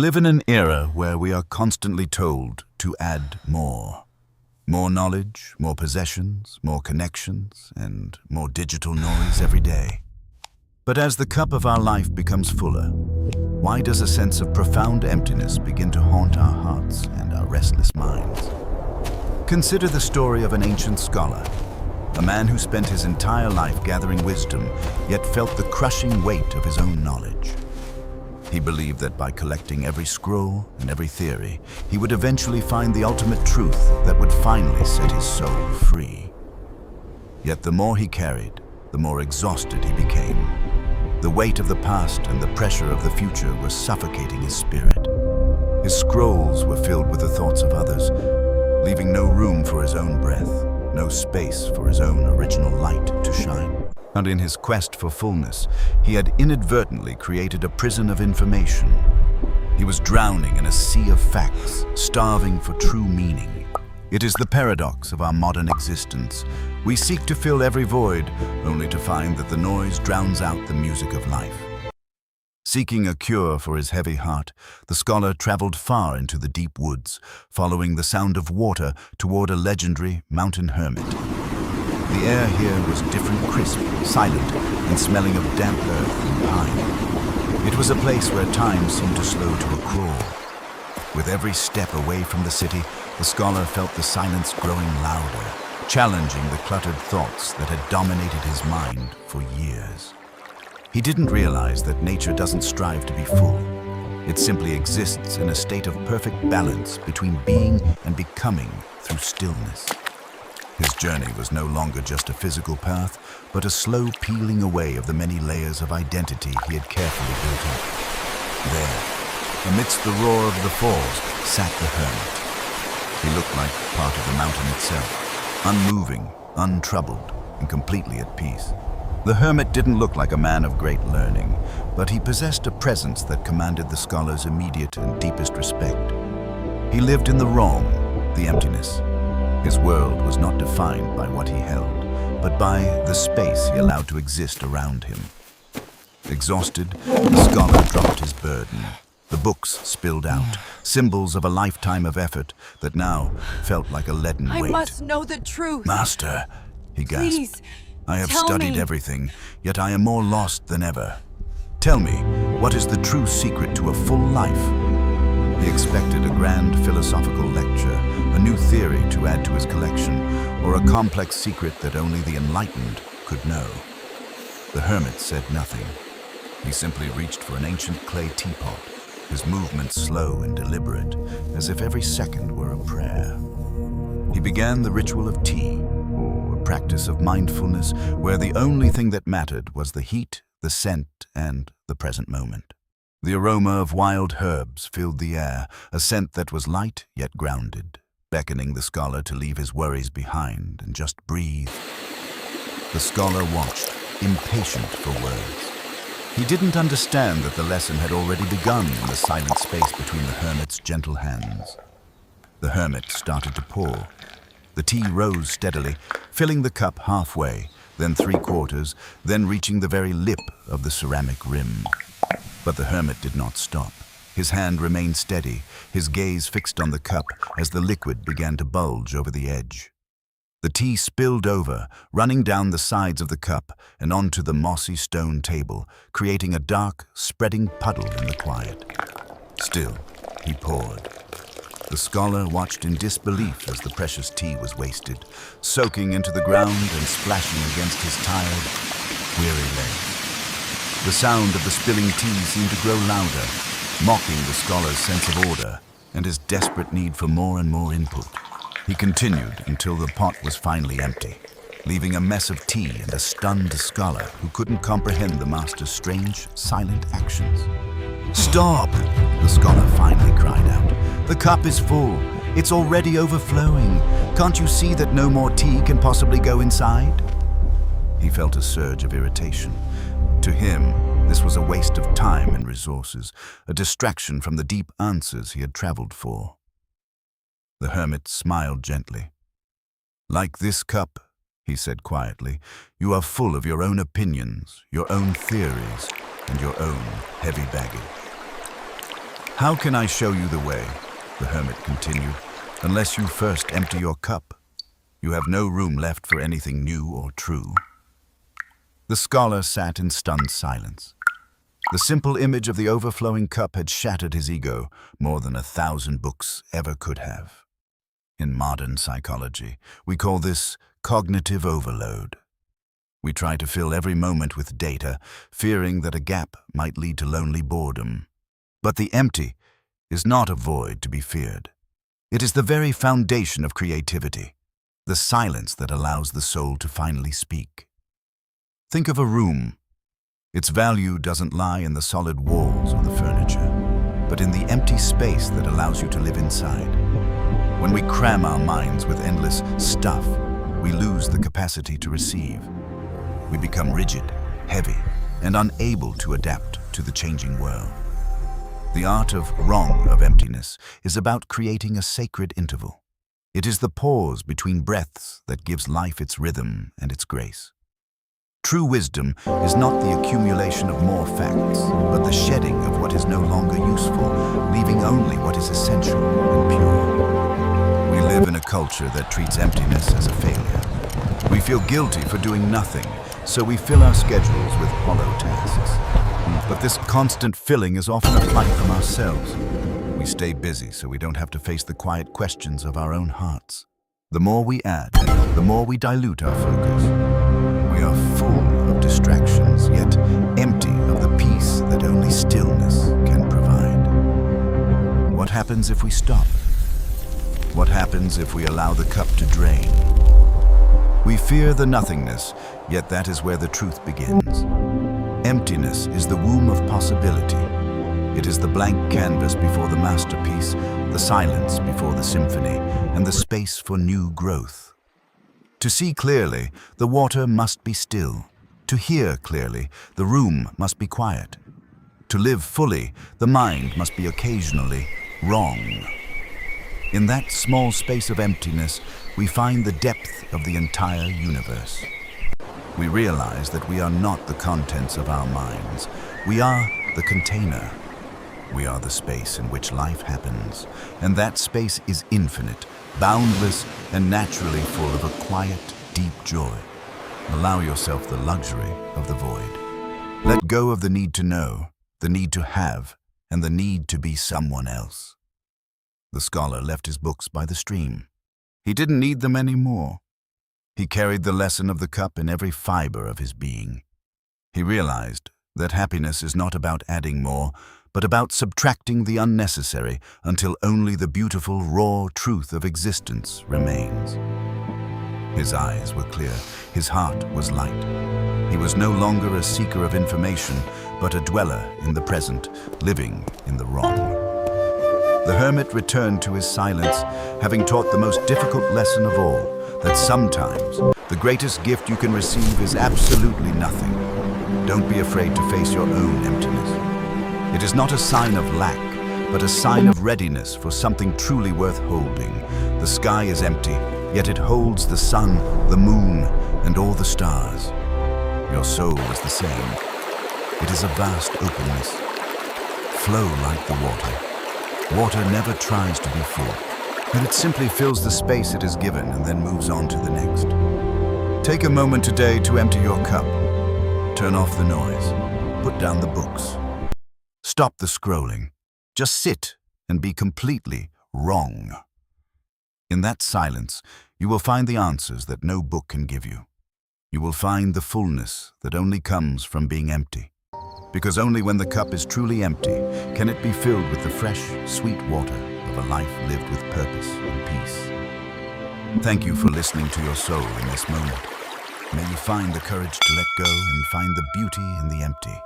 live in an era where we are constantly told to add more. More knowledge, more possessions, more connections, and more digital noise every day. But as the cup of our life becomes fuller, why does a sense of profound emptiness begin to haunt our hearts and our restless minds? Consider the story of an ancient scholar, a man who spent his entire life gathering wisdom, yet felt the crushing weight of his own knowledge. He believed that by collecting every scroll and every theory, he would eventually find the ultimate truth that would finally set his soul free. Yet the more he carried, the more exhausted he became. The weight of the past and the pressure of the future were suffocating his spirit. His scrolls were filled with the thoughts of others, leaving no room for his own breath, no space for his own original light to shine. And in his quest for fullness, he had inadvertently created a prison of information. He was drowning in a sea of facts, starving for true meaning. It is the paradox of our modern existence. We seek to fill every void, only to find that the noise drowns out the music of life. Seeking a cure for his heavy heart, the scholar traveled far into the deep woods, following the sound of water toward a legendary mountain hermit. The air here was different, crisp, silent, and smelling of damp earth and pine. It was a place where time seemed to slow to a crawl. With every step away from the city, the scholar felt the silence growing louder, challenging the cluttered thoughts that had dominated his mind for years. He didn't realize that nature doesn't strive to be full. It simply exists in a state of perfect balance between being and becoming through stillness. His journey was no longer just a physical path, but a slow peeling away of the many layers of identity he had carefully built up. There, amidst the roar of the falls, sat the hermit. He looked like part of the mountain itself, unmoving, untroubled, and completely at peace. The hermit didn't look like a man of great learning, but he possessed a presence that commanded the scholar's immediate and deepest respect. He lived in the wrong, the emptiness. His world was not defined by what he held, but by the space he allowed to exist around him. Exhausted, the scholar dropped his burden. The books spilled out, symbols of a lifetime of effort that now felt like a leaden weight. I must know the truth. Master, he gasped. Please, I have tell studied me. everything, yet I am more lost than ever. Tell me, what is the true secret to a full life? He expected a grand philosophical lecture, a new theory to add to his collection, or a complex secret that only the enlightened could know. The hermit said nothing. He simply reached for an ancient clay teapot, his movements slow and deliberate, as if every second were a prayer. He began the ritual of tea, or a practice of mindfulness where the only thing that mattered was the heat, the scent, and the present moment. The aroma of wild herbs filled the air, a scent that was light yet grounded, beckoning the scholar to leave his worries behind and just breathe. The scholar watched, impatient for words. He didn't understand that the lesson had already begun in the silent space between the hermit's gentle hands. The hermit started to pour. The tea rose steadily, filling the cup halfway, then three-quarters, then reaching the very lip of the ceramic rim. But the hermit did not stop. His hand remained steady, his gaze fixed on the cup as the liquid began to bulge over the edge. The tea spilled over, running down the sides of the cup and onto the mossy stone table, creating a dark, spreading puddle in the quiet. Still, he poured. The scholar watched in disbelief as the precious tea was wasted, soaking into the ground and splashing against his tired, weary legs. The sound of the spilling tea seemed to grow louder, mocking the scholar's sense of order and his desperate need for more and more input. He continued until the pot was finally empty, leaving a mess of tea and a stunned scholar who couldn't comprehend the master's strange, silent actions. "Stop!" the scholar finally cried out. "The cup is full. It's already overflowing. Can't you see that no more tea can possibly go inside?" He felt a surge of irritation. To him, this was a waste of time and resources, a distraction from the deep answers he had traveled for. The hermit smiled gently. "Like this cup," he said quietly, "you are full of your own opinions, your own theories, and your own heavy baggage. "How can I show you the way?" the hermit continued. "Unless you first empty your cup, you have no room left for anything new or true." The scholar sat in stunned silence. The simple image of the overflowing cup had shattered his ego more than 1,000 books ever could have. In modern psychology, we call this cognitive overload. We try to fill every moment with data, fearing that a gap might lead to lonely boredom. But the empty is not a void to be feared. It is the very foundation of creativity, the silence that allows the soul to finally speak. Think of a room. Its value doesn't lie in the solid walls or the furniture, but in the empty space that allows you to live inside. When we cram our minds with endless stuff, we lose the capacity to receive. We become rigid, heavy, and unable to adapt to the changing world. The art of emptiness is about creating a sacred interval. It is the pause between breaths that gives life its rhythm and its grace. True wisdom is not the accumulation of more facts, but the shedding of what is no longer useful, leaving only what is essential and pure. We live in a culture that treats emptiness as a failure. We feel guilty for doing nothing, so we fill our schedules with hollow tasks. But this constant filling is often a flight from ourselves. We stay busy so we don't have to face the quiet questions of our own hearts. The more we add, the more we dilute our focus. We are full of distractions, yet empty of the peace that only stillness can provide. What happens if we stop? What happens if we allow the cup to drain? We fear the nothingness, yet that is where the truth begins. Emptiness is the womb of possibility. It is the blank canvas before the masterpiece, the silence before the symphony, and the space for new growth. To see clearly, the water must be still. To hear clearly, the room must be quiet. To live fully, the mind must be occasionally wrong. In that small space of emptiness, we find the depth of the entire universe. We realize that we are not the contents of our minds. We are the container. We are the space in which life happens, and that space is infinite, boundless, and naturally full of a quiet, deep joy. Allow yourself the luxury of the void. Let go of the need to know, the need to have, and the need to be someone else. The scholar left his books by the stream. He didn't need them anymore. He carried the lesson of the cup in every fiber of his being. He realized that happiness is not about adding more, but about subtracting the unnecessary until only the beautiful, raw truth of existence remains. His eyes were clear, his heart was light. He was no longer a seeker of information, but a dweller in the present, living in the wrong. The hermit returned to his silence, having taught the most difficult lesson of all, that sometimes the greatest gift you can receive is absolutely nothing. Don't be afraid to face your own emptiness. It is not a sign of lack, but a sign of readiness for something truly worth holding. The sky is empty, yet it holds the sun, the moon, and all the stars. Your soul is the same. It is a vast openness. Flow like the water. Water never tries to be full, but it simply fills the space it is given and then moves on to the next. Take a moment today to empty your cup. Turn off the noise. Put down the books. Stop the scrolling. Just sit and be completely wrong. In that silence, you will find the answers that no book can give you. You will find the fullness that only comes from being empty. Because only when the cup is truly empty can it be filled with the fresh, sweet water of a life lived with purpose and peace. Thank you for listening to your soul in this moment. May you find the courage to let go and find the beauty in the empty.